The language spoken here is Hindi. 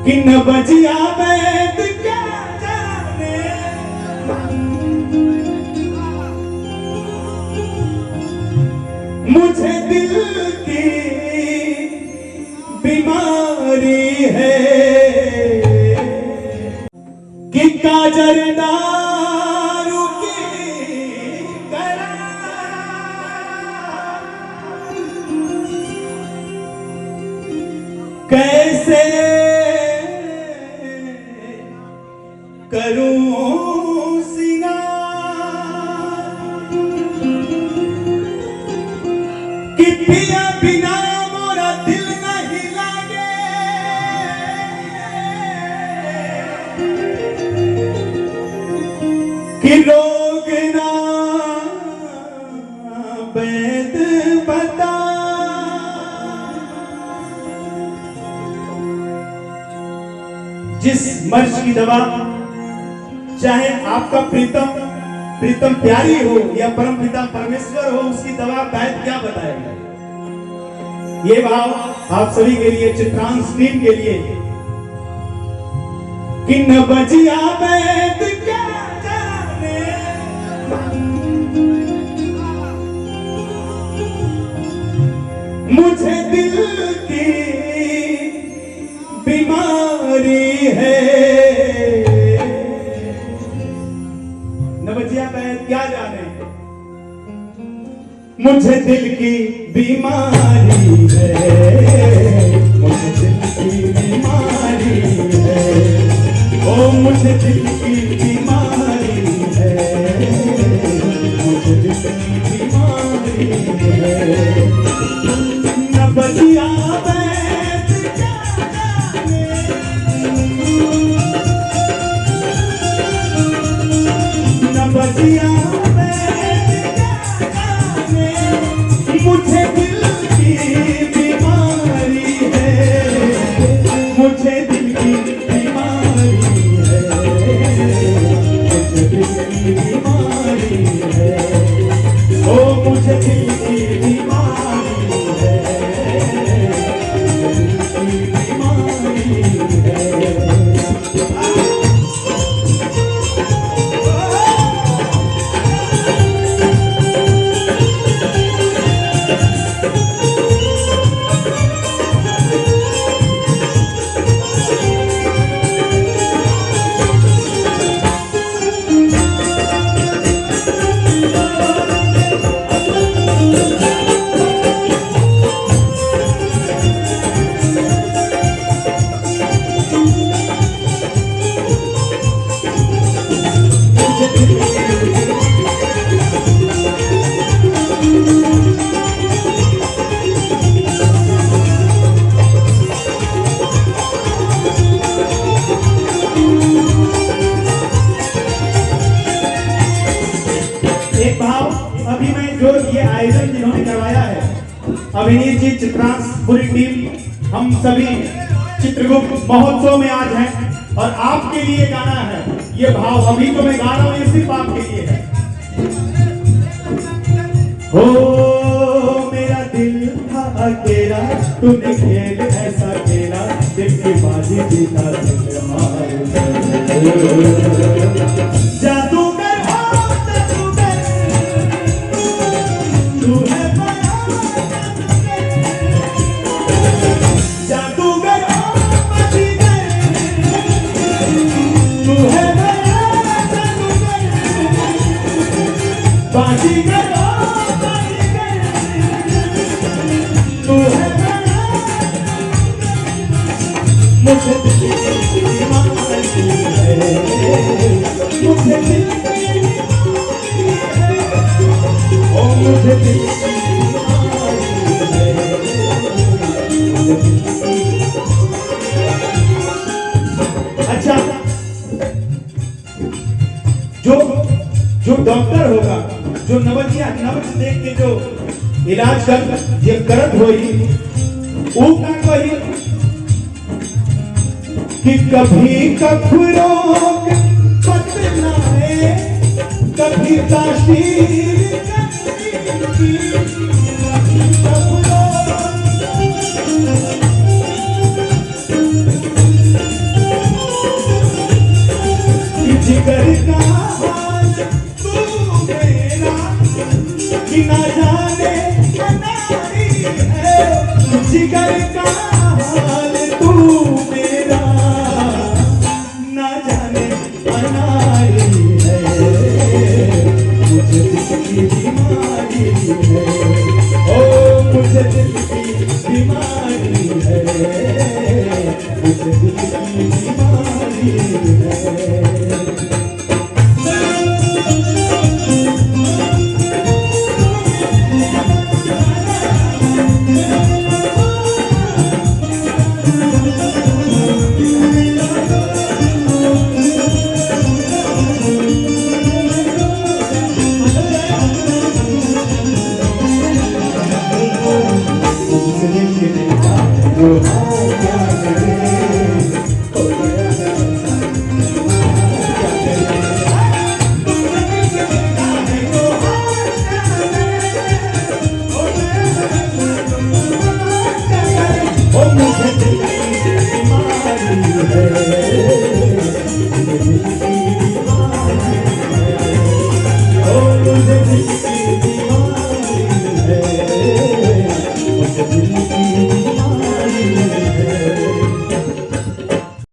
कि न बजिया बैठ क्या जाने मुझे दिल की बीमारी है कि काजर दारू की तरह कैसे करूं सिंगार कि पिया बिना मोरा दिल नहीं लागे कि रोग ना वैद बता जिस मर्ज की दवा चाहे आपका प्रीतम प्यारी हो या परम पिता परमेश्वर हो, उसकी दवा वैद्य क्या बताएगा। ये भाव आप सभी के लिए, चित्रांश टीम के लिए कि न बजिया वैद्य क्या जाने मुझे दिल की बीमारी है। क्या जाने मुझे दिल की बीमारी है, मुझे दिल की बीमारी है, ओ मुझे दिल की बीमारी है, मुझे दिल की बीमारी है। न बजिया बैठ क्या जाने न बजिया मुझे दिल की बीमारी है, मुझे दिल की बीमारी है, मुझे दिल की बीमारी है, ओ मुझे दिल की बीमारी है, मुझे दिल की बीमारी है। अभिनीत जी, चित्रांश, पूरी टीम, हम सभी चित्रगुप्त महोत्सव में आज हैं और आपके लिए गाना है। ये भाव अभी तो मैं गा रहा हूँ, ये सिर्फ आपके लिए है। हो मेरा दिल था अकेला, तूने खेल ऐसा खेला, दिल की बाजी जीता दिल मार जादूगर हो जादूगर, तू है मुझे दिल की बीमारी है, मुझे दिल की बीमारी है, ओ मुझे दिल की बीमारी है। अच्छा, जो डॉक्टर होगा, जो नब्ज देख के जो इलाज कर ये करत होई, वो का कही कि कभी कफरों बदलाए, कभी ताशीर मुझे दिल की बीमारी है। मुझे दिल की बीमारी है।